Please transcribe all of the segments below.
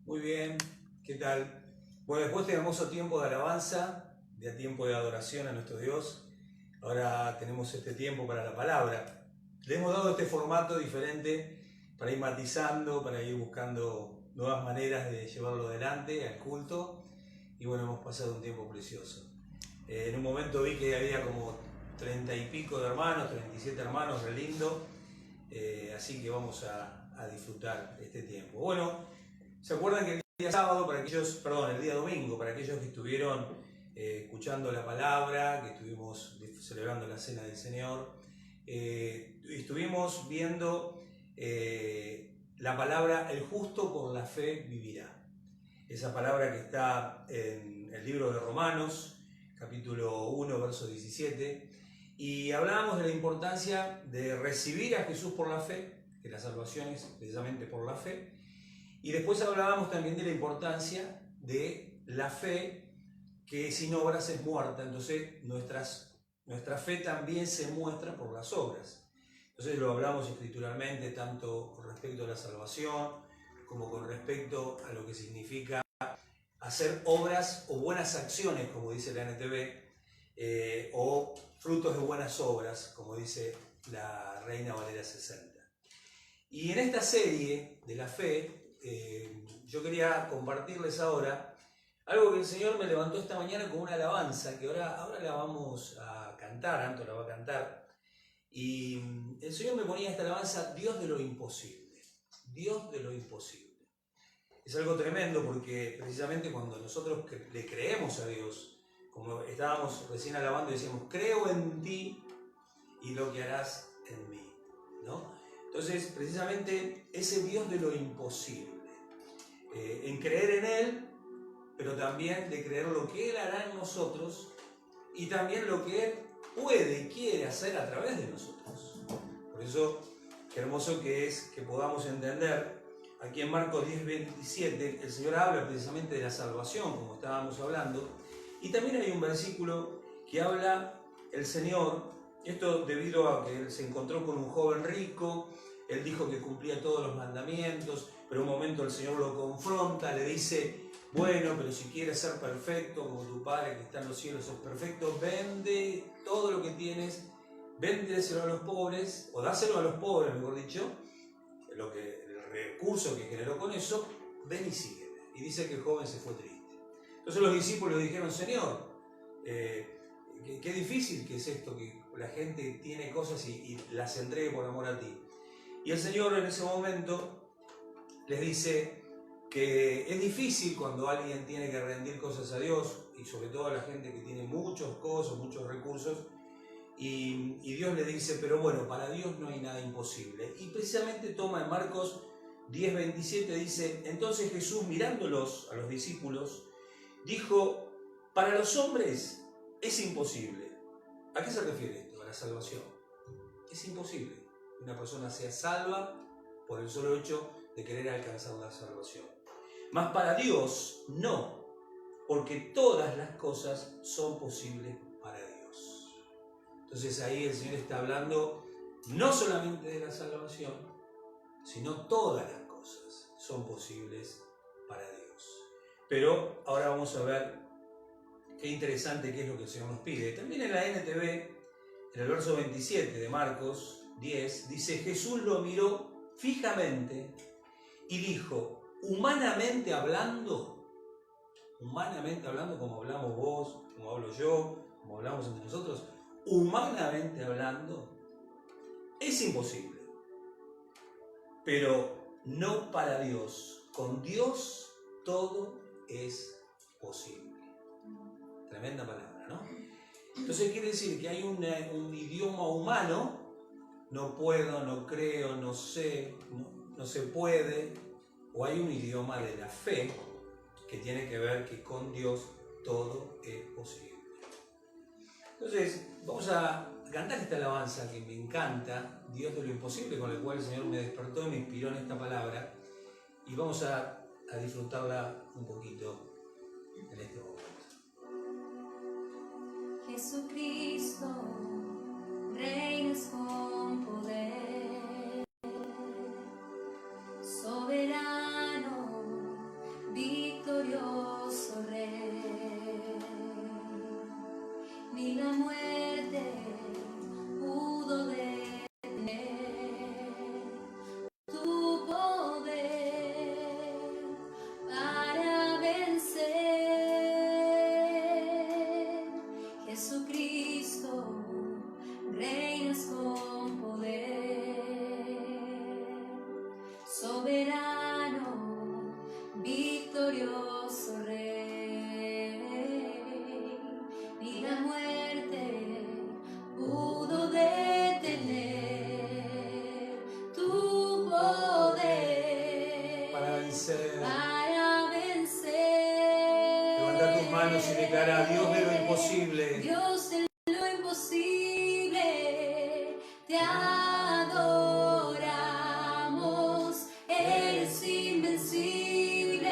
Muy bien, ¿qué tal? Bueno, después de hermoso tiempo de alabanza, de tiempo de adoración a nuestro Dios, ahora tenemos este tiempo para la palabra. Le hemos dado este formato diferente para ir matizando, para ir buscando nuevas maneras de llevarlo adelante al culto. Y bueno, hemos pasado un tiempo precioso. En un momento vi que había como 30 y pico de hermanos, 37 hermanos, re lindo. Así que vamos a disfrutar este tiempo. Bueno, ¿se acuerdan que el día sábado, el día domingo, para aquellos que estuvieron escuchando la palabra, que estuvimos celebrando la Cena del Señor, estuvimos viendo la palabra "el justo por la fe vivirá"? Esa palabra que está en el libro de Romanos, capítulo 1, verso 17, y hablábamos de la importancia de recibir a Jesús por la fe, que la salvación es precisamente por la fe, y después hablábamos también de la importancia de la fe, que sin obras es muerta. Entonces nuestra fe también se muestra por las obras. Entonces lo hablamos escrituralmente, tanto con respecto a la salvación, como con respecto a lo que significa hacer obras o buenas acciones, como dice la NTV, o frutos de buenas obras, como dice la Reina Valera 60. Y en esta serie de la fe, yo quería compartirles ahora algo que el Señor me levantó esta mañana con una alabanza, que ahora la vamos a cantar, Anto la va a cantar. Y el Señor me ponía esta alabanza: Dios de lo imposible. Dios de lo imposible. Es algo tremendo, porque precisamente cuando nosotros le creemos a Dios, como estábamos recién alabando y decíamos, creo en ti y lo que harás en mí, ¿no? Entonces, precisamente ese Dios de lo imposible, en creer en Él, pero también de creer lo que Él hará en nosotros y también lo que Él puede y quiere hacer a través de nosotros. Por eso, qué hermoso que es que podamos entender. Aquí en Marcos 10:27, el Señor habla precisamente de la salvación, como estábamos hablando, y también hay un versículo que habla el Señor, esto debido a que Él se encontró con un joven rico. Él dijo que cumplía todos los mandamientos, pero en un momento el Señor lo confronta, le dice, bueno, pero si quieres ser perfecto, como tu Padre que está en los cielos es perfecto, vende todo lo que tienes, véndeselo a los pobres, o dáselo a los pobres, mejor dicho, el recurso que generó con eso, ven y sígueme. Y dice que el joven se fue triste. Entonces los discípulos le dijeron, Señor, qué difícil que es esto, que la gente tiene cosas y las entregue por amor a ti. Y el Señor en ese momento les dice que es difícil cuando alguien tiene que rendir cosas a Dios, y sobre todo a la gente que tiene muchos cosas, muchos recursos, y Dios le dice, pero bueno, para Dios no hay nada imposible. Y precisamente toma en Marcos 10:27, dice, entonces Jesús, mirándolos a los discípulos, dijo, para los hombres es imposible. ¿A qué se refiere esto? A la salvación. Es imposible que una persona sea salva por el solo hecho de querer alcanzar la salvación. Mas para Dios no, porque todas las cosas son posibles para Dios. Entonces ahí el Señor está hablando no solamente de la salvación, sino todas las cosas son posibles para Dios. Pero ahora vamos a ver qué interesante que es lo que el Señor nos pide. También en la NTV, en el verso 27 de Marcos 10, dice, Jesús lo miró fijamente y dijo, humanamente hablando, como hablamos vos, como hablo yo, como hablamos entre nosotros, humanamente hablando, es imposible. Pero no para Dios. Con Dios todo es posible. Tremenda palabra, ¿no? Entonces quiere decir que hay un idioma humano, no puedo, no creo, no sé, no se puede, o hay un idioma de la fe que tiene que ver que con Dios todo es posible. Entonces vamos a cantar esta alabanza que me encanta, Dios de lo imposible, con el cual el Señor me despertó y me inspiró en esta palabra, y vamos a disfrutarla un poquito en este momento. Jesucristo, reinas con poder, soberano, soberano, victorioso Rey, ni la muerte pudo detener tu poder para vencer. Levanta tus manos y declara: Dios de lo imposible. Dios de lo imposible, te adoramos, eres invencible,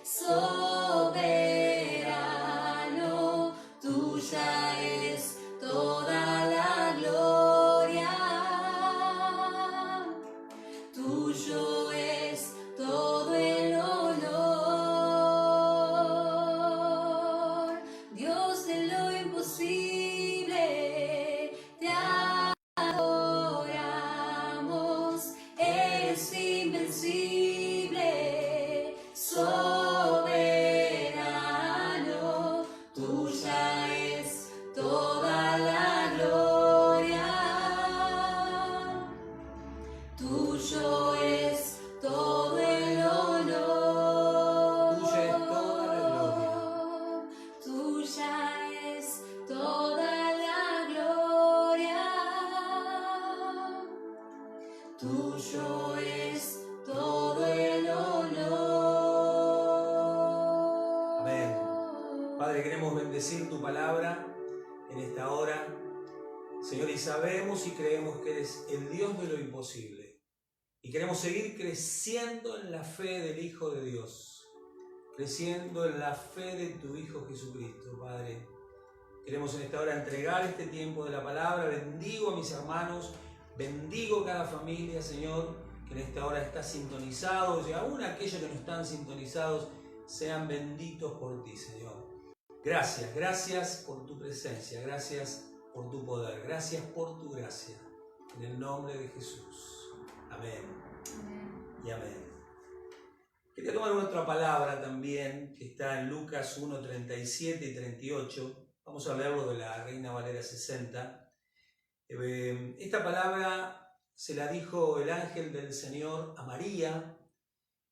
soberano, tuya es toda la gloria, tuyo es todo el honor, Dios de lo imposible, te adoramos, eres invencible, soberano, tuya es toda la gloria, tuyo es todo el honor, Tuya es toda la gloria. tuya es toda la gloria, tuyo es todo el honor. Amén. Padre, queremos bendecir tu palabra en esta hora, Señor, y sabemos y creemos que eres el Dios de lo imposible. Y queremos seguir creciendo en la fe del Hijo de Dios, creciendo en la fe de tu Hijo Jesucristo, Padre. Queremos en esta hora entregar este tiempo de la palabra. Bendigo a mis hermanos, bendigo cada familia, Señor, que en esta hora está sintonizado, y aún aquellos que no están sintonizados, sean benditos por ti, Señor. Gracias, gracias por tu presencia, gracias por tu poder, gracias por tu gracia. En el nombre de Jesús. Amén. Y amén. Quería tomar otra palabra también, que está en Lucas 1, 37 y 38. Vamos a leerlo de la Reina Valera 60. Esta palabra se la dijo el ángel del Señor a María,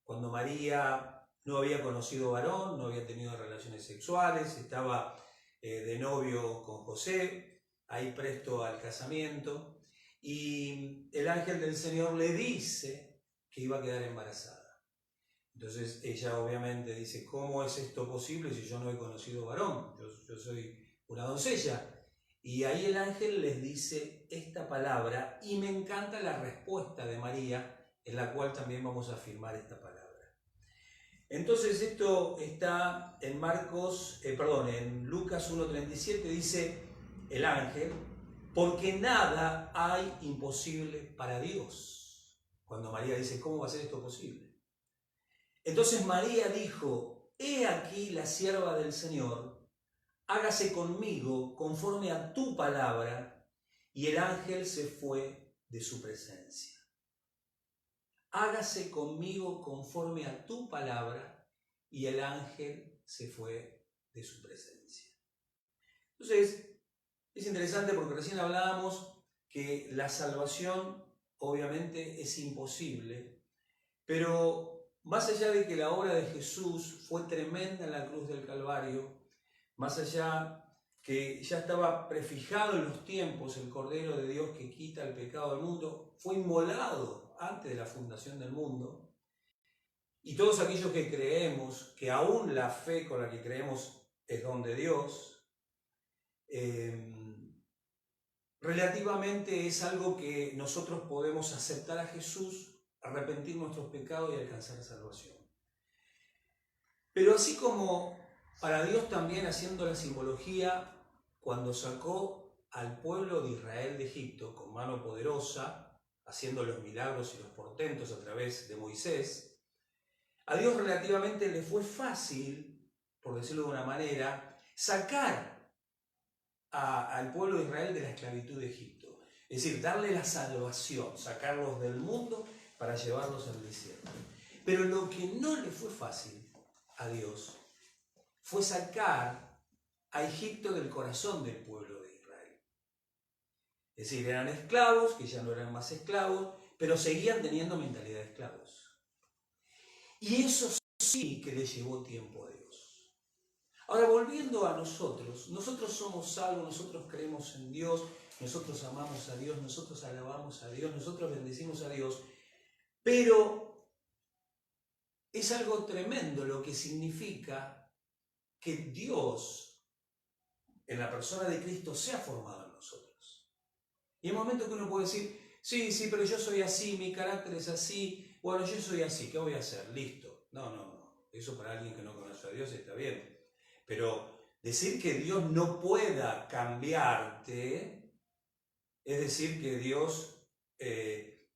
cuando María no había conocido varón, no había tenido relaciones sexuales, estaba de novio con José, ahí presto al casamiento, y el ángel del Señor le dice que iba a quedar embarazada. Entonces ella obviamente dice: ¿cómo es esto posible si yo no he conocido varón? Yo soy una doncella. Y ahí el ángel les dice esta palabra, y me encanta la respuesta de María, en la cual también vamos a afirmar esta palabra. Entonces esto está en en Lucas 1:37, dice el ángel: porque nada hay imposible para Dios. Cuando María dice: ¿cómo va a ser esto posible? Entonces María dijo: he aquí la sierva del Señor, hágase conmigo conforme a tu palabra. Y el ángel se fue de su presencia. Hágase conmigo conforme a tu palabra, y el ángel se fue de su presencia. Entonces, es interesante porque recién hablábamos que la salvación obviamente es imposible, pero más allá de que la obra de Jesús fue tremenda en la cruz del Calvario, más allá que ya estaba prefijado en los tiempos el Cordero de Dios que quita el pecado del mundo, fue inmolado antes de la fundación del mundo, y todos aquellos que creemos, que aún la fe con la que creemos es don de Dios, relativamente es algo que nosotros podemos aceptar a Jesús, arrepentir nuestros pecados y alcanzar salvación. Pero así como para Dios también, haciendo la simbología, cuando sacó al pueblo de Israel de Egipto con mano poderosa, haciendo los milagros y los portentos a través de Moisés, a Dios relativamente le fue fácil, por decirlo de una manera, sacar al pueblo de Israel de la esclavitud de Egipto. Es decir, darle la salvación, sacarlos del mundo para llevarlos al desierto. Pero lo que no le fue fácil a Dios fue sacar a Egipto del corazón del pueblo de Israel. Es decir, eran esclavos, que ya no eran más esclavos, pero seguían teniendo mentalidad de esclavos. Y eso sí que le llevó tiempo a Dios. Ahora, volviendo a nosotros somos salvos, nosotros creemos en Dios, nosotros amamos a Dios, nosotros alabamos a Dios, nosotros bendecimos a Dios, pero es algo tremendo lo que significa que Dios, en la persona de Cristo, se ha formado en nosotros. Y hay momentos que uno puede decir, sí, pero yo soy así, mi carácter es así, bueno, yo soy así, ¿qué voy a hacer? Listo. No, eso para alguien que no conoce a Dios está bien. Pero decir que Dios no pueda cambiarte, es decir, que Dios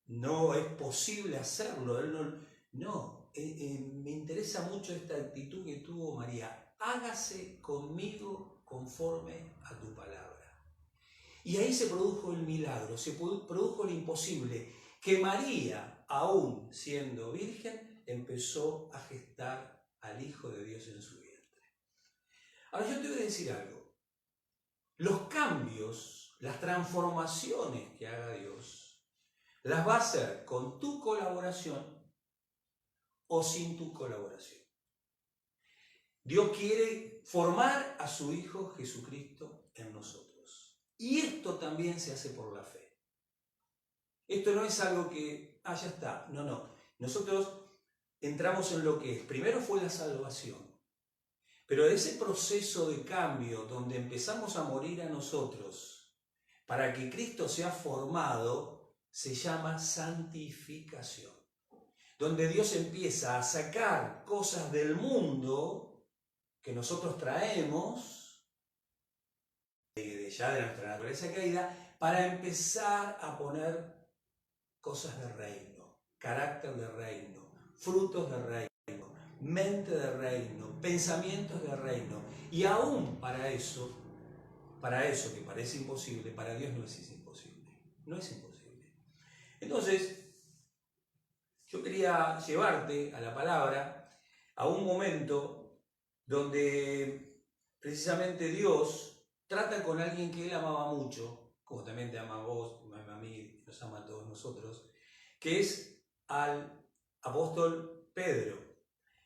no es posible hacerlo. Él no. Me interesa mucho esta actitud que tuvo María. Hágase conmigo conforme a tu palabra. Y ahí se produjo el milagro, se produjo lo imposible, que María, aún siendo virgen, empezó a gestar al Hijo de Dios en su vientre. Ahora yo te voy a decir algo. Los cambios, las transformaciones que haga Dios, las va a hacer con tu colaboración o sin tu colaboración. Dios quiere formar a su Hijo Jesucristo en nosotros. Y esto también se hace por la fe. Esto no es algo que, ya está. No. Nosotros entramos en lo que es. Primero fue la salvación. Pero ese proceso de cambio donde empezamos a morir a nosotros para que Cristo sea formado, se llama santificación. Donde Dios empieza a sacar cosas del mundo que nosotros traemos, ya de nuestra naturaleza caída, para empezar a poner cosas de reino, carácter de reino, frutos de reino, mente de reino, pensamientos de reino. Y aún para eso que parece imposible, para Dios no es imposible. No es imposible. Entonces, yo quería llevarte a la palabra, a un momento donde precisamente Dios trata con alguien que Él amaba mucho, como también te ama a vos, me ama a mí, nos ama a todos nosotros, que es al apóstol Pedro.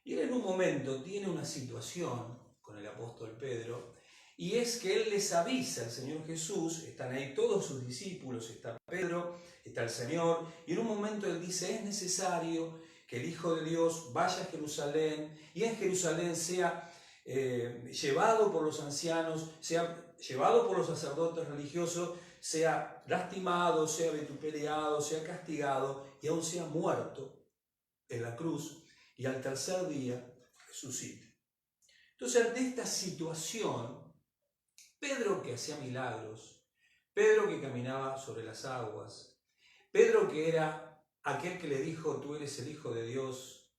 Y él en un momento tiene una situación con el apóstol Pedro, y es que él les avisa al Señor Jesús, están ahí todos sus discípulos, está Pedro, está el Señor, y en un momento él dice, es necesario que el Hijo de Dios vaya a Jerusalén, y en Jerusalén sea llevado por los ancianos, sea llevado por los sacerdotes religiosos, sea lastimado, sea vituperiado, sea castigado y aún sea muerto en la cruz y al tercer día resucite. Entonces, ante esta situación, Pedro que hacía milagros, Pedro que caminaba sobre las aguas, Pedro que era aquel que le dijo, tú eres el Hijo de Dios,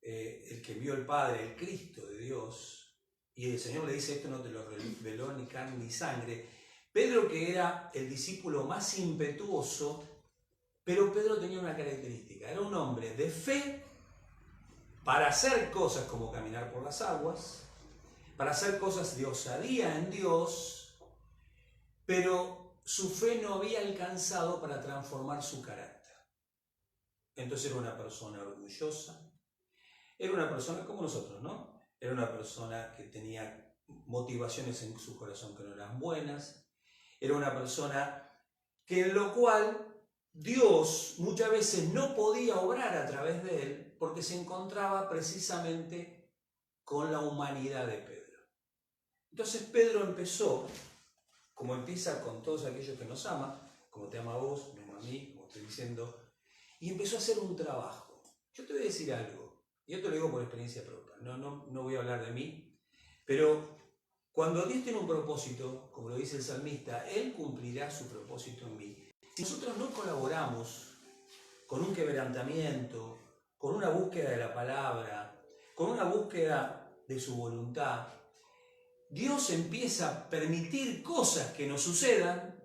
el que vio al Padre, el Cristo de Dios, y el Señor le dice, esto no te lo reveló ni carne ni sangre. Pedro que era el discípulo más impetuoso, pero Pedro tenía una característica, era un hombre de fe para hacer cosas como caminar por las aguas, para hacer cosas de osadía en Dios, pero su fe no había alcanzado para transformar su carácter. Entonces era una persona orgullosa, era una persona como nosotros, ¿no? Era una persona que tenía motivaciones en su corazón que no eran buenas. Era una persona que en lo cual Dios muchas veces no podía obrar a través de él porque se encontraba precisamente con la humanidad de Pedro. Entonces Pedro empezó, como empieza con todos aquellos que nos aman, como te ama a vos, me ama a mí, como estoy diciendo, y empezó a hacer un trabajo. Yo te voy a decir algo, y yo te lo digo por experiencia propia. No voy a hablar de mí, pero cuando Dios tiene un propósito, como lo dice el salmista, Él cumplirá su propósito en mí. Si nosotros no colaboramos con un quebrantamiento, con una búsqueda de la palabra, con una búsqueda de su voluntad, Dios empieza a permitir cosas que nos sucedan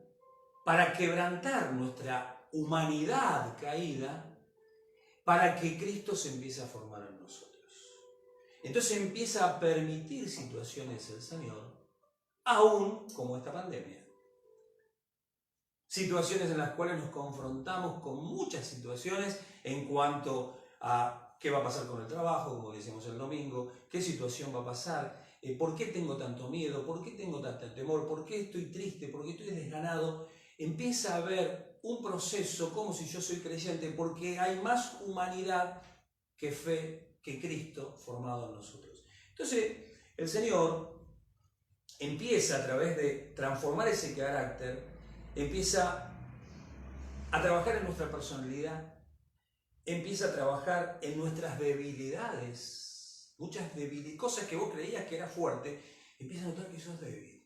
para quebrantar nuestra humanidad caída, para que Cristo se empiece a formar en nosotros. Entonces empieza a permitir situaciones el Señor, aún como esta pandemia. situaciones en las cuales nos confrontamos con muchas situaciones en cuanto a qué va a pasar con el trabajo, como decimos el domingo, qué situación va a pasar, por qué tengo tanto miedo, por qué tengo tanto temor, por qué estoy triste, por qué estoy desganado. Empieza a haber un proceso como si yo soy creyente, porque hay más humanidad que fe, que Cristo formado en nosotros. Entonces, el Señor empieza a través de transformar ese carácter, empieza a trabajar en nuestra personalidad, empieza a trabajar en nuestras debilidades, muchas debilidades, cosas que vos creías que era fuerte, empieza a notar que sos débil.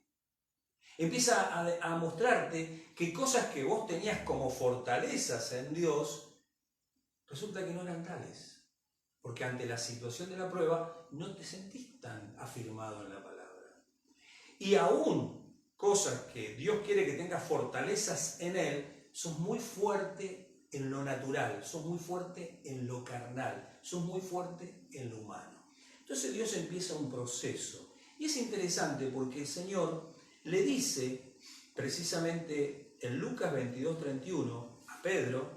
Empieza a mostrarte que cosas que vos tenías como fortalezas en Dios, resulta que no eran tales. Porque ante la situación de la prueba no te sentís tan afirmado en la palabra. Y aún cosas que Dios quiere que tengas fortalezas en Él, sos muy fuerte en lo natural, sos muy fuerte en lo carnal, sos muy fuerte en lo humano. Entonces Dios empieza un proceso. Y es interesante porque el Señor le dice precisamente en Lucas 22:31 a Pedro,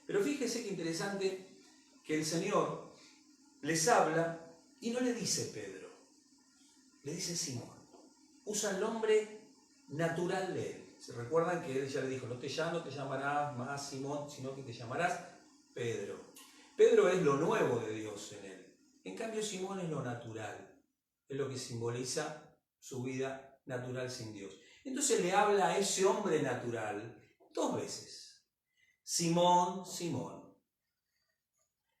pero fíjese que interesante que el Señor les habla y no le dice Pedro, le dice Simón. Usa el nombre natural de él. ¿Se recuerdan que él ya le dijo, no te llamarás más Simón, sino que te llamarás Pedro? Pedro es lo nuevo de Dios en él. En cambio, Simón es lo natural. Es lo que simboliza su vida natural sin Dios. Entonces le habla a ese hombre natural 2 veces. Simón, Simón.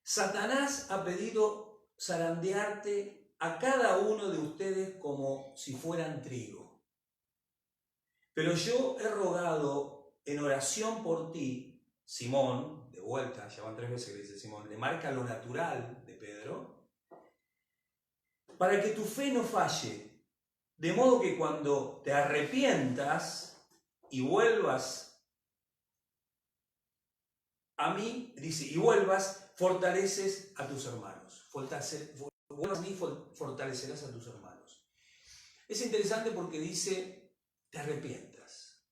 Satanás ha pedido zarandearte a cada uno de ustedes como si fueran trigo. Pero yo he rogado en oración por ti, Simón, de vuelta, ya van 3 veces que dice Simón, le marca lo natural de Pedro, para que tu fe no falle, de modo que cuando te arrepientas y vuelvas a mí, dice, y vuelvas, fortaleces a tus hermanos. Vuelvas a mí, fortalecerás a tus hermanos. Es interesante porque dice, te arrepientas.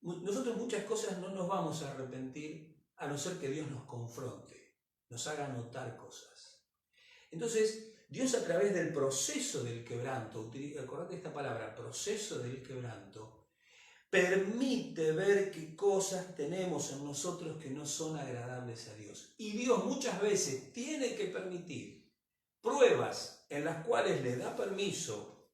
Nosotros muchas cosas no nos vamos a arrepentir a no ser que Dios nos confronte, nos haga notar cosas. Entonces, Dios a través del proceso del quebranto, acordate esta palabra, proceso del quebranto, permite ver qué cosas tenemos en nosotros que no son agradables a Dios. Y Dios muchas veces tiene que permitir pruebas en las cuales le da permiso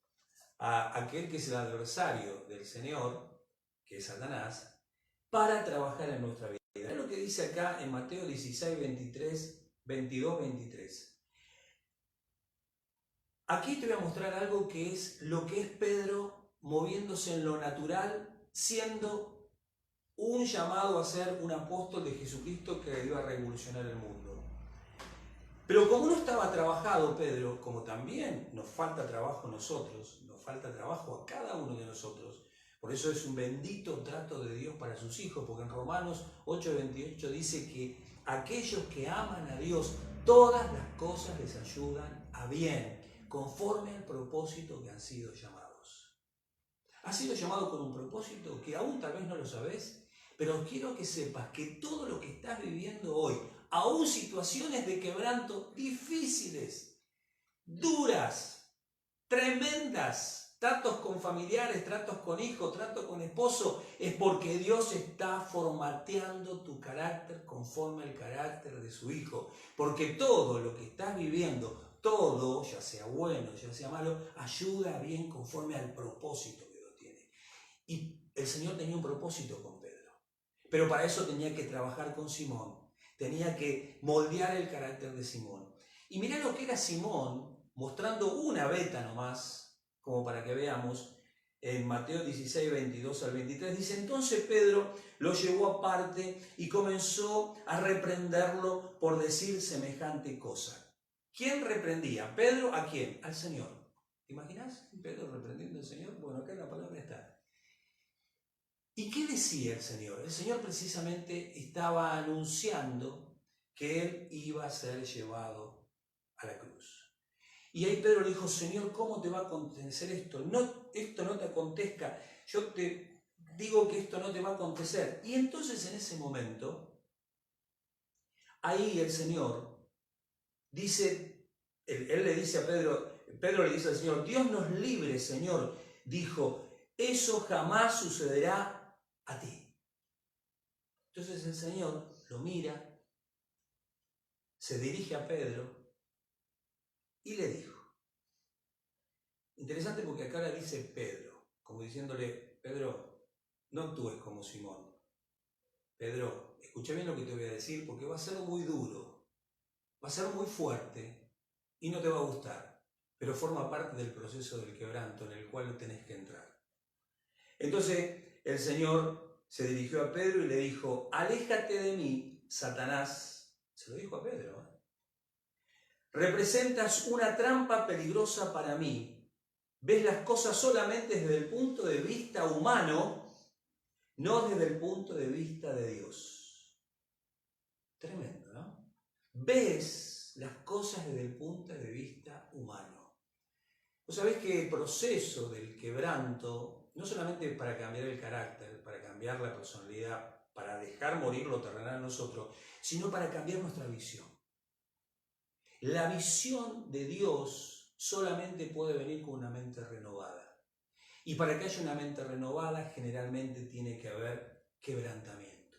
a aquel que es el adversario del Señor, que es Satanás, para trabajar en nuestra vida. Es lo que dice acá en Mateo 16, 22, 23. Aquí te voy a mostrar algo que es lo que es Pedro moviéndose en lo natural, siendo un llamado a ser un apóstol de Jesucristo que iba a revolucionar el mundo. Pero como no estaba trabajado Pedro, como también nos falta trabajo a nosotros, nos falta trabajo a cada uno de nosotros, por eso es un bendito trato de Dios para sus hijos, porque en Romanos 8:28 dice que aquellos que aman a Dios, todas las cosas les ayudan a bien, conforme al propósito que han sido llamados. Has sido llamado con un propósito que aún tal vez no lo sabes, pero quiero que sepas que todo lo que estás viviendo hoy, aún situaciones de quebranto difíciles, duras, tremendas, tratos con familiares, tratos con hijos, tratos con esposo, es porque Dios está formateando tu carácter conforme al carácter de su Hijo. Porque todo lo que estás viviendo, todo, ya sea bueno, ya sea malo, ayuda bien conforme al propósito que Dios tiene. Y el Señor tenía un propósito con Pedro. Pero para eso tenía que trabajar con Simón. Tenía que moldear el carácter de Simón. Y mirá lo que era Simón, mostrando una beta nomás, como para que veamos, en Mateo 16, 22 al 23, dice, entonces Pedro lo llevó aparte y comenzó a reprenderlo por decir semejante cosa. ¿Quién reprendía? ¿Pedro a quién? Al Señor. ¿Te imaginas? Pedro reprendiendo al Señor. Bueno, acá la palabra está. ¿Y qué decía el Señor? El Señor precisamente estaba anunciando que Él iba a ser llevado a la cruz. Y ahí Pedro le dijo, Señor, ¿cómo te va a acontecer esto? No, esto no te acontezca. Yo te digo que esto no te va a acontecer. Y entonces en ese momento, ahí el Señor dice, él le dice a Pedro le dice al Señor, Dios nos libre, Señor, dijo, eso jamás sucederá a ti. Entonces el Señor lo mira, se dirige a Pedro y le dijo, interesante porque acá le dice Pedro, como diciéndole, Pedro, no actúes como Simón. Pedro, escucha bien lo que te voy a decir porque va a ser muy duro, va a ser muy fuerte y no te va a gustar, pero forma parte del proceso del quebranto en el cual tenés que entrar. Entonces el Señor se dirigió a Pedro y le dijo, aléjate de mí, Satanás. Se lo dijo a Pedro, ¿eh? Representas una trampa peligrosa para mí. Ves las cosas solamente desde el punto de vista humano, no desde el punto de vista de Dios. Tremendo, ¿no? Ves las cosas desde el punto de vista humano. Vos sabés que el proceso del quebranto, no solamente para cambiar el carácter, para cambiar la personalidad, para dejar morir lo terrenal en nosotros, sino para cambiar nuestra visión. La visión de Dios solamente puede venir con una mente renovada. Y para que haya una mente renovada, generalmente tiene que haber quebrantamiento.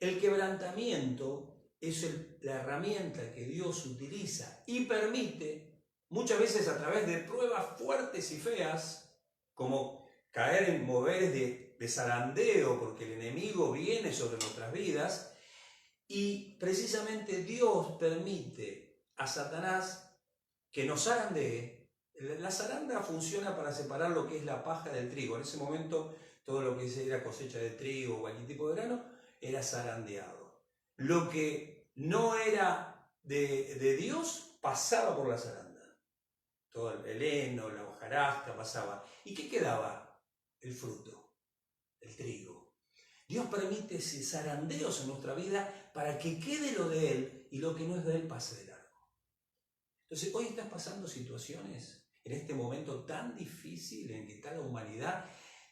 El quebrantamiento es la herramienta que Dios utiliza y permite, muchas veces a través de pruebas fuertes y feas, como caer en moveres de zarandeo, porque el enemigo viene sobre nuestras vidas, y precisamente Dios permite a Satanás que nos zarandee. La zaranda funciona para separar lo que es la paja del trigo. En ese momento todo lo que era cosecha de trigo o cualquier tipo de grano era zarandeado. Lo que no era de Dios pasaba por la zaranda. Todo el heno, la hojarasca pasaba. ¿Y qué quedaba? El fruto, el trigo. Dios permite ese zarandeos en nuestra vida para que quede lo de Él y lo que no es de Él pase de largo. Entonces, hoy estás pasando situaciones en este momento tan difícil en que está la humanidad.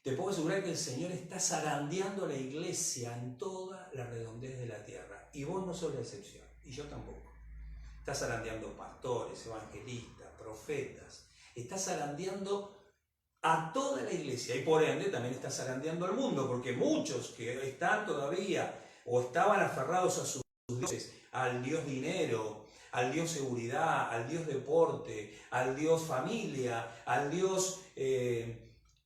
Te puedo asegurar que el Señor está zarandeando a la iglesia en toda la redondez de la tierra. Y vos no sos la excepción, y yo tampoco. Está zarandeando pastores, evangelistas, profetas. Está zarandeando a toda la iglesia y por ende también está zarandeando al mundo, porque muchos que están todavía o estaban aferrados a sus dioses, al Dios dinero, al Dios seguridad, al Dios deporte, al Dios familia, al Dios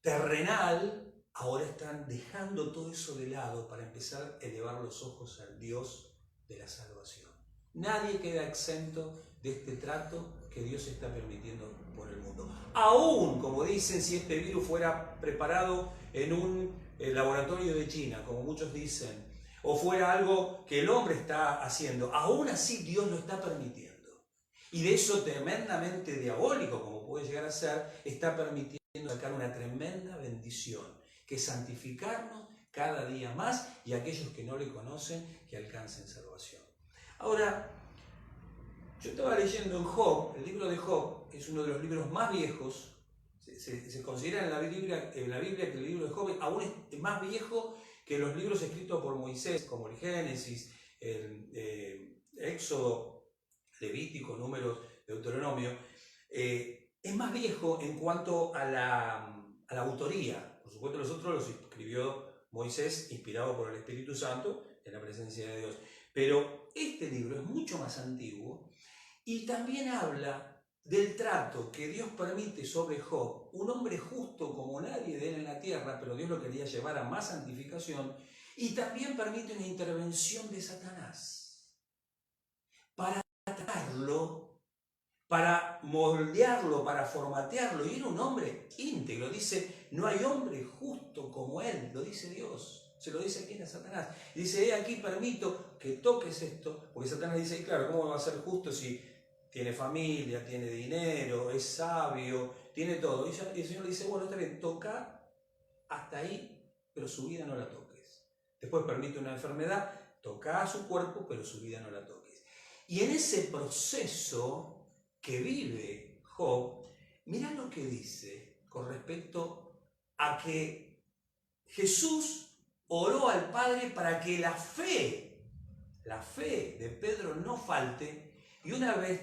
terrenal, ahora están dejando todo eso de lado para empezar a elevar los ojos al Dios de la salvación. Nadie queda exento de este trato que Dios está permitiendo por el mundo. Aún, como dicen, si este virus fuera preparado en un laboratorio de China, como muchos dicen, o fuera algo que el hombre está haciendo, aún así Dios lo está permitiendo. Y de eso tremendamente diabólico, como puede llegar a ser, está permitiendo sacar una tremenda bendición, que es santificarnos cada día más y aquellos que no le conocen, que alcancen salvación. Ahora, yo estaba leyendo en Job, el libro de Job es uno de los libros más viejos, se considera en la Biblia que el libro de Job aún es más viejo que los libros escritos por Moisés, como el Génesis, el Éxodo, Levítico, Números, Deuteronomio. Es más viejo en cuanto a la autoría. Por supuesto, los otros los escribió Moisés, inspirado por el Espíritu Santo, en la presencia de Dios. Pero este libro es mucho más antiguo y también habla del trato que Dios permite sobre Job, un hombre justo como nadie de él en la tierra, pero Dios lo quería llevar a más santificación, y también permite una intervención de Satanás para tratarlo, para moldearlo, para formatearlo, y era un hombre íntegro. Dice, no hay hombre justo como él, lo dice Dios. Se lo dice aquí a Satanás. Y dice, aquí permito que toques esto, porque Satanás dice, claro, ¿cómo va a ser justo si tiene familia, tiene dinero, es sabio, tiene todo? Y el Señor le dice, bueno, está bien, toca hasta ahí, pero su vida no la toques. Después permite una enfermedad, toca a su cuerpo, pero su vida no la toques. Y en ese proceso que vive Job, mirá lo que dice con respecto a que Jesús oró al Padre para que la fe de Pedro no falte y una vez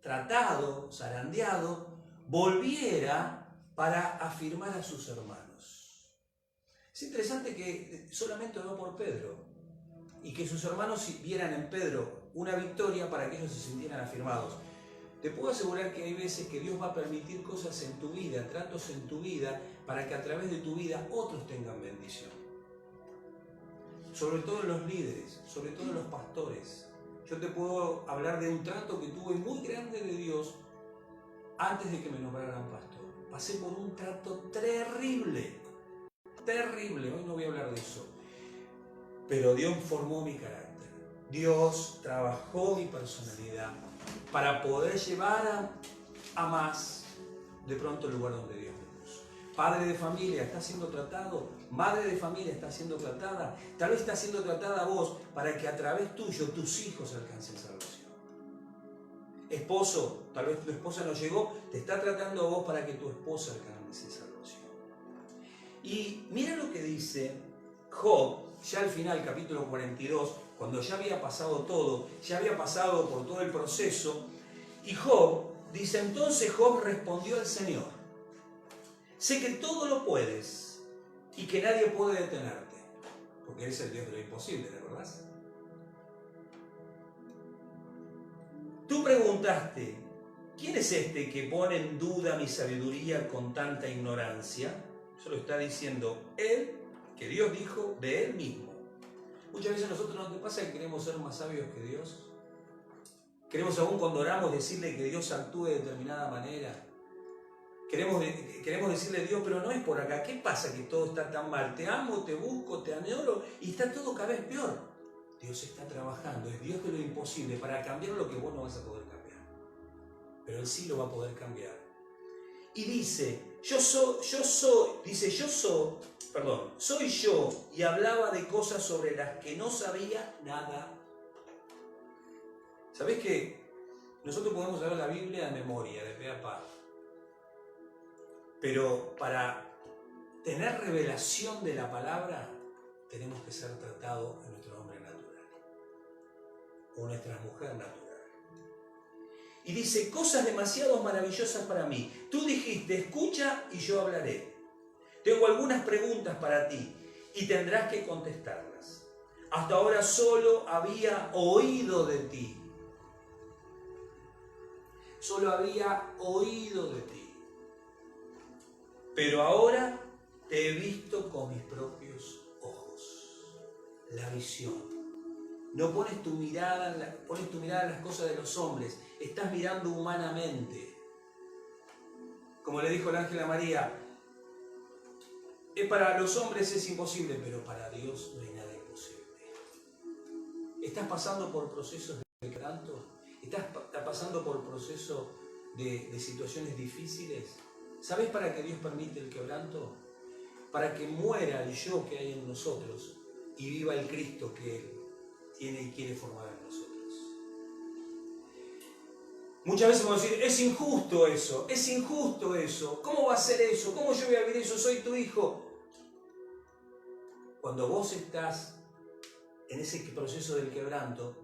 tratado, zarandeado, volviera para afirmar a sus hermanos. Es interesante que solamente oró por Pedro y que sus hermanos vieran en Pedro una victoria para que ellos se sintieran afirmados. Te puedo asegurar que hay veces que Dios va a permitir cosas en tu vida, tratos en tu vida, para que a través de tu vida otros tengan bendición. Sobre todo los líderes, sobre todo los pastores. Yo te puedo hablar de un trato que tuve muy grande de Dios antes de que me nombraran pastor. Pasé por un trato terrible, terrible. Hoy no voy a hablar de eso. Pero Dios formó mi carácter. Dios trabajó mi personalidad para poder llevar a más de pronto el lugar donde Dios me puso. Padre de familia, ¿está siendo tratado? Madre de familia, ¿está siendo tratada? Tal vez está siendo tratada vos para que a través tuyo tus hijos alcancen salvación. Esposo, tal vez tu esposa no llegó, te está tratando a vos para que tu esposa alcance salvación. Y mira lo que dice Job, ya al final, capítulo 42, cuando ya había pasado todo, ya había pasado por todo el proceso, y Job dice, entonces Job respondió al Señor, sé que todo lo puedes y que nadie puede detenerte, porque eres el Dios de lo imposible, ¿te acordás? Tú preguntaste, ¿quién es este que pone en duda mi sabiduría con tanta ignorancia? Eso lo está diciendo él, que Dios dijo de él mismo. Muchas veces nosotros, ¿no te pasa que queremos ser más sabios que Dios? Queremos, aún cuando oramos, decirle que Dios actúe de determinada manera. Queremos decirle a Dios, pero no es por acá. ¿Qué pasa que todo está tan mal? Te amo, te busco, te añoro y está todo cada vez peor. Dios está trabajando, es Dios de lo imposible para cambiar lo que vos no vas a poder cambiar. Pero Él sí lo va a poder cambiar. Y dice, soy yo, y hablaba de cosas sobre las que no sabía nada. ¿Sabés que nosotros podemos saber la Biblia de memoria, de pe a pa? Pero para tener revelación de la palabra, tenemos que ser tratados en nuestro hombre natural, o nuestra mujer natural. Y dice, cosas demasiado maravillosas para mí. Tú dijiste, escucha y yo hablaré. Tengo algunas preguntas para ti y tendrás que contestarlas. Hasta ahora solo había oído de ti. Solo había oído de ti. Pero ahora te he visto con mis propios ojos. La visión. No pones tu mirada en las cosas de los hombres. Estás mirando humanamente. Como le dijo el ángel a María, para los hombres es imposible, pero para Dios no hay nada imposible. ¿Estás pasando por procesos de quebranto? ¿Estás pasando por procesos de situaciones difíciles? ¿Sabes para qué Dios permite el quebranto? Para que muera el yo que hay en nosotros y viva el Cristo que Él tiene y quiere formar en nosotros. Muchas veces podemos decir, es injusto eso, ¿cómo va a ser eso? ¿Cómo yo voy a vivir eso? Soy tu hijo. Cuando vos estás en ese proceso del quebranto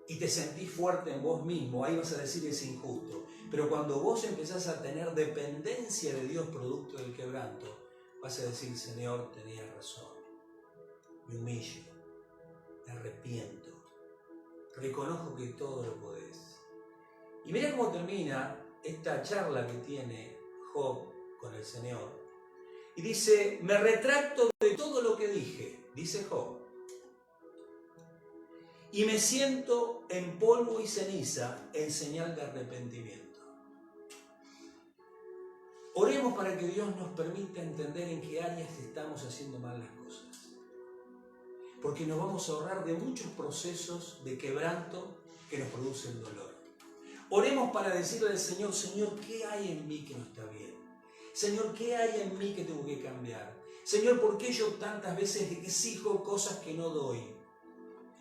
y te sentís fuerte en vos mismo, ahí vas a decir es injusto. Pero cuando vos empezás a tener dependencia de Dios producto del quebranto, vas a decir, Señor, tenías razón, me humillo, me arrepiento, reconozco que todo lo podés. Y mira cómo termina esta charla que tiene Job con el Señor. Y dice, me retracto de todo lo que dije, dice Job. Y me siento en polvo y ceniza en señal de arrepentimiento. Oremos para que Dios nos permita entender en qué áreas estamos haciendo mal las cosas. Porque nos vamos a ahorrar de muchos procesos de quebranto que nos producen dolor. Oremos para decirle al Señor, Señor, ¿qué hay en mí que no está bien? Señor, ¿qué hay en mí que tengo que cambiar? Señor, ¿por qué yo tantas veces exijo cosas que no doy?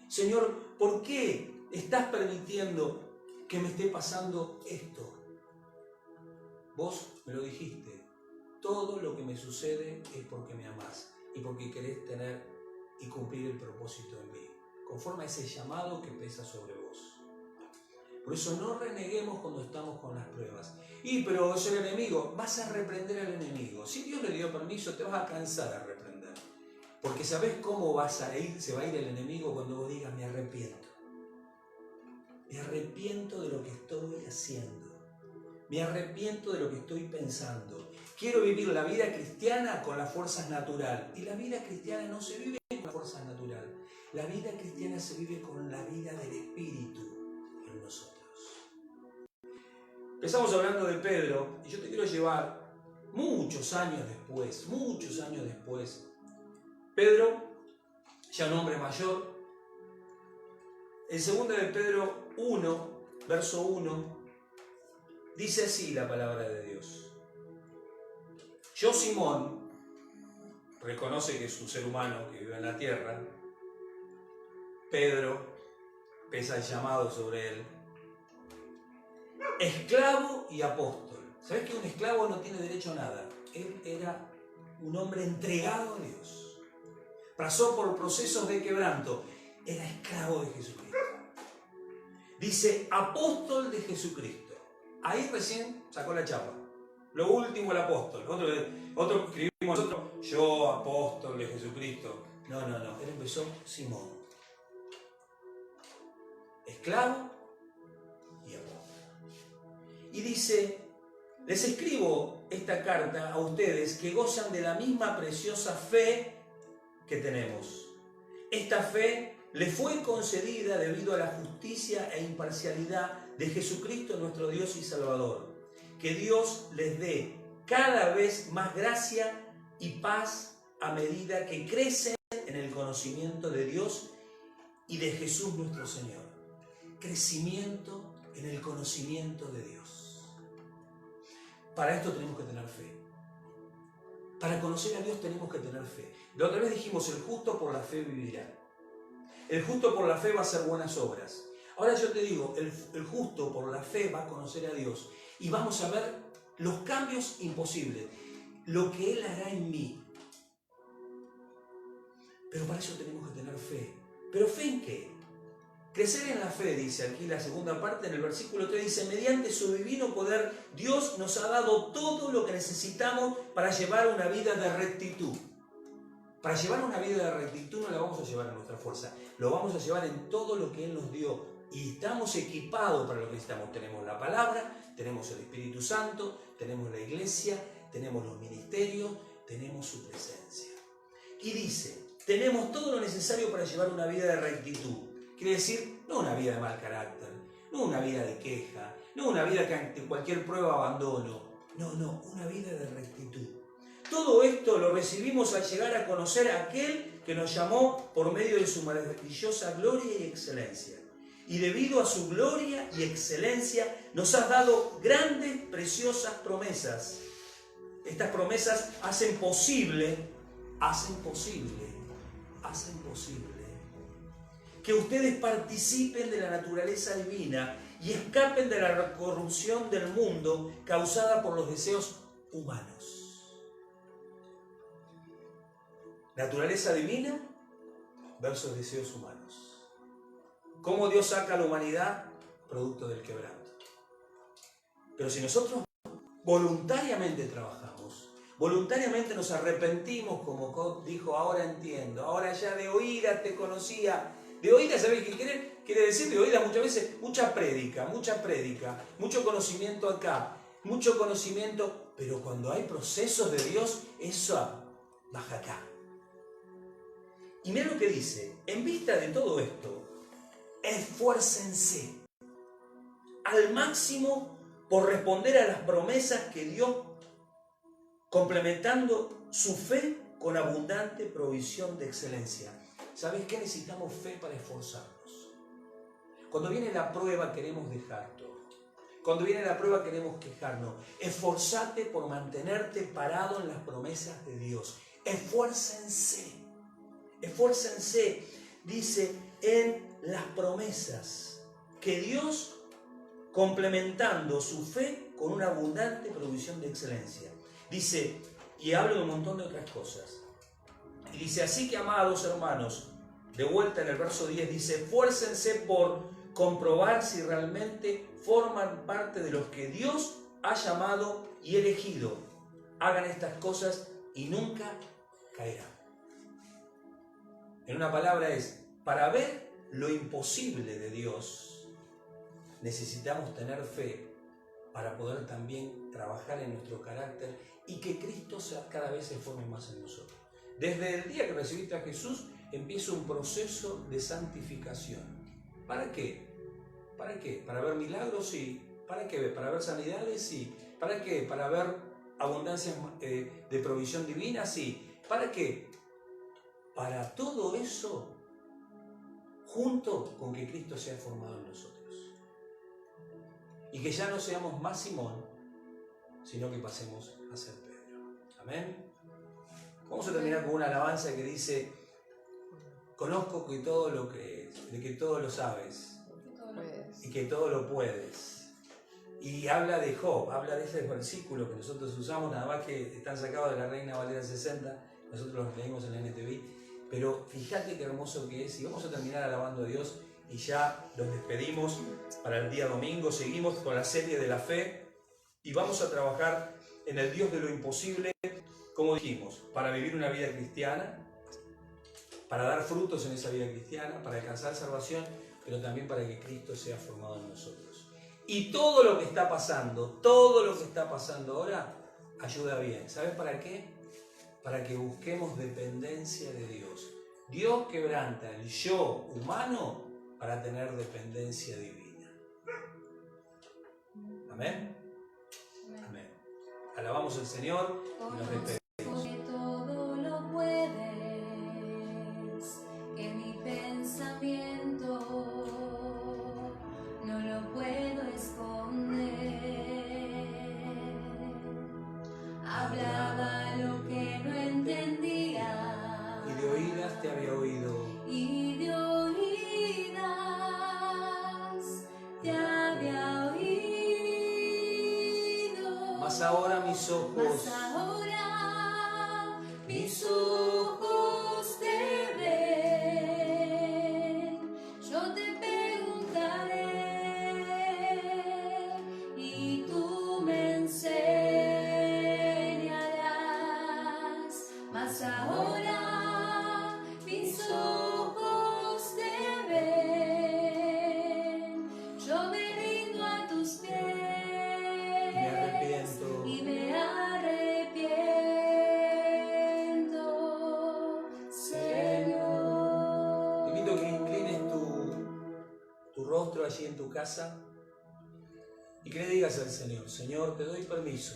Señor, ¿por qué estás permitiendo que me esté pasando esto? Vos me lo dijiste, todo lo que me sucede es porque me amás. y porque querés tener y cumplir el propósito en mí, conforme a ese llamado que pesa sobre vos. Por eso no reneguemos cuando estamos con las pruebas. Pero es el enemigo, vas a reprender al enemigo. Si Dios le dio permiso, te vas a cansar de reprender. Porque ¿sabés cómo se va a ir el enemigo cuando vos digas me arrepiento? Me arrepiento de lo que estoy haciendo. Me arrepiento de lo que estoy pensando. Quiero vivir la vida cristiana con las fuerzas naturales. Y la vida cristiana no se vive con las fuerzas naturales. La vida cristiana se vive con la vida del Espíritu en nosotros. Empezamos hablando de Pedro, y yo te quiero llevar muchos años después. Pedro, ya un hombre mayor, en 2 de Pedro 1, verso 1, dice así la palabra de Dios. Yo, Simón, reconoce que es un ser humano que vive en la tierra. Pedro pesa el llamado sobre él. Esclavo y apóstol. ¿Sabes que un esclavo no tiene derecho a nada? Él era un hombre entregado a Dios. Pasó por procesos de quebranto. Era esclavo de Jesucristo. Dice apóstol de Jesucristo. Ahí recién sacó la chapa. Lo último, el apóstol. Otro escribimos nosotros, yo apóstol de Jesucristo. No. Él empezó Simón. Esclavo y apóstol. Y dice, les escribo esta carta a ustedes que gozan de la misma preciosa fe que tenemos. Esta fe le fue concedida debido a la justicia e imparcialidad de Jesucristo nuestro Dios y Salvador. Que Dios les dé cada vez más gracia y paz a medida que crecen en el conocimiento de Dios y de Jesús nuestro Señor. Crecimiento en el conocimiento de Dios. Para esto tenemos que tener fe. Para conocer a Dios tenemos que tener fe. La otra vez dijimos, el justo por la fe vivirá. El justo por la fe va a hacer buenas obras. Ahora yo te digo, el justo por la fe va a conocer a Dios y vamos a ver los cambios imposibles, lo que Él hará en mí. Pero para eso tenemos que tener fe. ¿Pero fe en qué? Crecer en la fe, dice aquí la segunda parte, en el versículo 3 dice, mediante su divino poder, Dios nos ha dado todo lo que necesitamos para llevar una vida de rectitud. Para llevar una vida de rectitud no la vamos a llevar en nuestra fuerza, lo vamos a llevar en todo lo que Él nos dio. Y estamos equipados para lo que necesitamos. Tenemos la palabra, tenemos el Espíritu Santo, tenemos la iglesia, tenemos los ministerios, tenemos su presencia. Y dice, tenemos todo lo necesario para llevar una vida de rectitud. Quiere decir, no una vida de mal carácter, no una vida de queja, no una vida que ante cualquier prueba abandono. No, una vida de rectitud. Todo esto lo recibimos al llegar a conocer a aquel que nos llamó por medio de su maravillosa gloria y excelencia. Y debido a su gloria y excelencia nos has dado grandes, preciosas promesas. Estas promesas hacen posible que ustedes participen de la naturaleza divina y escapen de la corrupción del mundo causada por los deseos humanos. Naturaleza divina versus deseos humanos. ¿Cómo Dios saca a la humanidad? Producto del quebranto. Pero si nosotros voluntariamente trabajamos, voluntariamente nos arrepentimos, como dijo, ahora entiendo, ahora ya de oídas te conocía. De oídas, ¿sabéis qué quiere decir? De oídas muchas veces, mucha prédica, mucho conocimiento acá, mucho conocimiento, pero cuando hay procesos de Dios, eso baja acá. Y mira lo que dice, en vista de todo esto, esfuércense al máximo por responder a las promesas que dio, complementando su fe con abundante provisión de excelencia. ¿Sabes qué? Necesitamos fe para esforzarnos. Cuando viene la prueba queremos dejar todo. Cuando viene la prueba queremos quejarnos. Esforzate por mantenerte parado en las promesas de Dios. Esfuércense. Dice, en las promesas que Dios, complementando su fe con una abundante provisión de excelencia. Dice, y hablo de un montón de otras cosas. Y dice, así que amados hermanos, de vuelta en el verso 10, dice, esfuércense por comprobar si realmente forman parte de los que Dios ha llamado y elegido. Hagan estas cosas y nunca caerán. En una palabra es, para ver lo imposible de Dios, necesitamos tener fe para poder también trabajar en nuestro carácter y que Cristo cada vez se forme más en nosotros. Desde el día que recibiste a Jesús, empieza un proceso de santificación. ¿Para qué? ¿Para qué? ¿Para ver milagros? Sí. ¿Para qué? ¿Para ver sanidades? Sí. ¿Para qué? ¿Para ver abundancia de provisión divina? Sí. ¿Para qué? Para todo eso, junto con que Cristo sea formado en nosotros. Y que ya no seamos más Simón, sino que pasemos a ser Pedro. Amén. Vamos a terminar con una alabanza que dice, conozco que todo lo crees, de que todo lo sabes y que todo lo puedes. Y habla de Job, habla de ese versículo que nosotros usamos, nada más que están sacados de la Reina Valera 60, nosotros los leímos en la NTV, pero fíjate qué hermoso que es. Y vamos a terminar alabando a Dios y ya los despedimos para el día domingo. Seguimos con la serie de la fe y vamos a trabajar en el Dios de lo imposible, como dijimos, para vivir una vida cristiana, para dar frutos en esa vida cristiana, para alcanzar salvación, pero también para que Cristo sea formado en nosotros. Y todo lo que está pasando ahora, ayuda bien. ¿Sabes para qué? Para que busquemos dependencia de Dios. Dios quebranta el yo humano para tener dependencia divina. Amén. Amén. Alabamos al Señor y nos despedimos. Que todo lo puedes, que mi pensamiento no lo puedo esconder. Hablaba lo que no entendía Y de oídas te había oído. y de oídas te había oído. Mas ahora mis ojos, Mas ahora mis ojos te ven. Yo te preguntaré y tú me enseñarás. Mas ahora mis ojos te ven. Yo me rindo a tus pies me arrepiento. y me arrepiento, Señor. Te invito a que inclines tu rostro allí en tu casa y que le digas al Señor, Señor, te doy permiso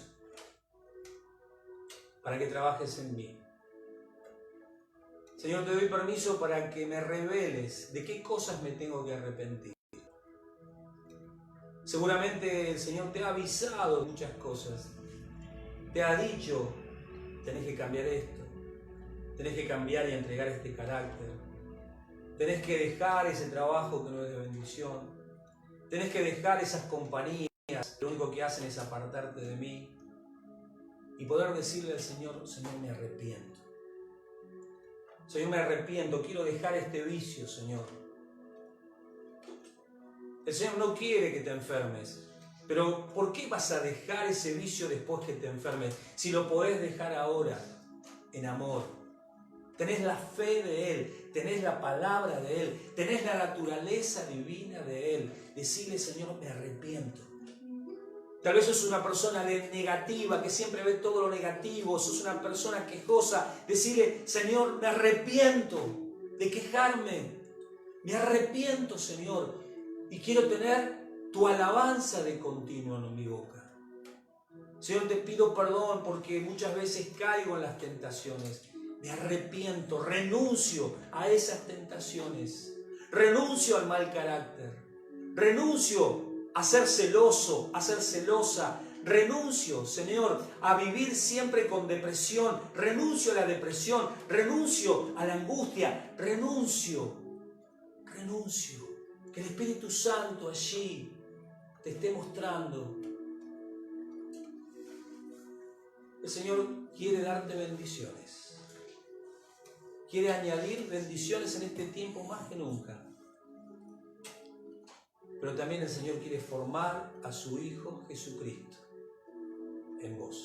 para que trabajes en mí. Señor, te doy permiso para que me reveles de qué cosas me tengo que arrepentir. Seguramente el Señor te ha avisado de muchas cosas. Te ha dicho, tenés que cambiar esto, tenés que cambiar y entregar este carácter, tenés que dejar ese trabajo que no es de bendición, tenés que dejar esas compañías que lo único que hacen es apartarte de mí, y poder decirle al Señor, Señor, me arrepiento. Señor, me arrepiento, quiero dejar este vicio, Señor. El Señor no quiere que te enfermes, pero ¿por qué vas a dejar ese vicio después que te enfermes? Si lo podés dejar ahora, en amor. Tenés la fe de Él, tenés la palabra de Él, tenés la naturaleza divina de Él. Decirle, Señor, me arrepiento. Tal vez sos una persona negativa, que siempre ve todo lo negativo, sos una persona quejosa. Decirle, Señor, me arrepiento de quejarme. Me arrepiento, Señor, y quiero tener tu alabanza de continuo en mi boca. Señor, te pido perdón porque muchas veces caigo en las tentaciones. Me arrepiento, renuncio a esas tentaciones. Renuncio al mal carácter. Renuncio a ser celoso, a ser celosa. Renuncio, Señor, a vivir siempre con depresión. Renuncio a la depresión. Renuncio a la angustia. Renuncio. Que el Espíritu Santo allí te esté mostrando. El Señor quiere darte bendiciones. quiere añadir bendiciones en este tiempo más que nunca. Pero también el Señor quiere formar a su Hijo Jesucristo en vos.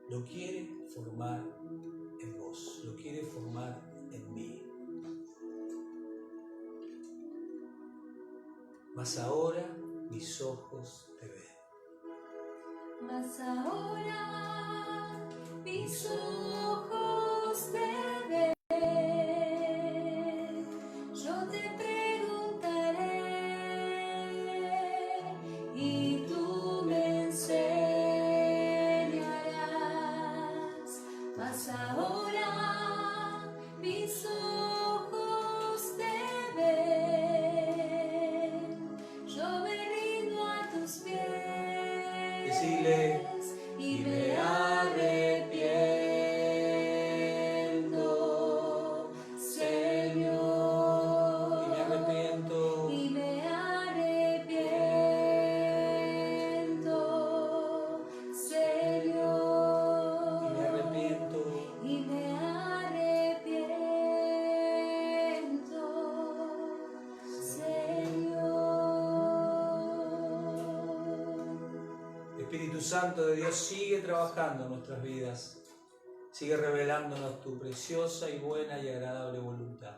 Lo quiere formar en vos, lo quiere formar en mí. Mas ahora mis ojos te ven. Mas ahora mis ojos te ven. Yo te preguntaré y tú me enseñarás. Mas ahora mis ojos te ven. Yo me rindo a tus pies. Decile, Y me arrepiento, Señor. y me arrepiento. Y me arrepiento, Señor. Y me arrepiento. Y me arrepiento, Señor. Espíritu Santo de Dios, sigue trabajando en nuestras vidas. Sigue revelándonos tu preciosa y buena y agradable voluntad.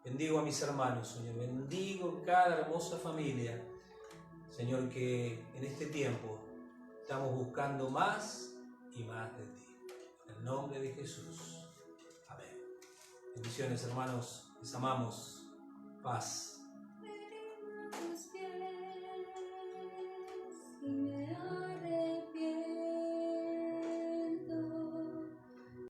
Bendigo a mis hermanos, Señor. Bendigo cada hermosa familia, Señor, que en este tiempo estamos buscando más y más de ti. En el nombre de Jesús. Amén. Bendiciones, hermanos. Les amamos. Paz.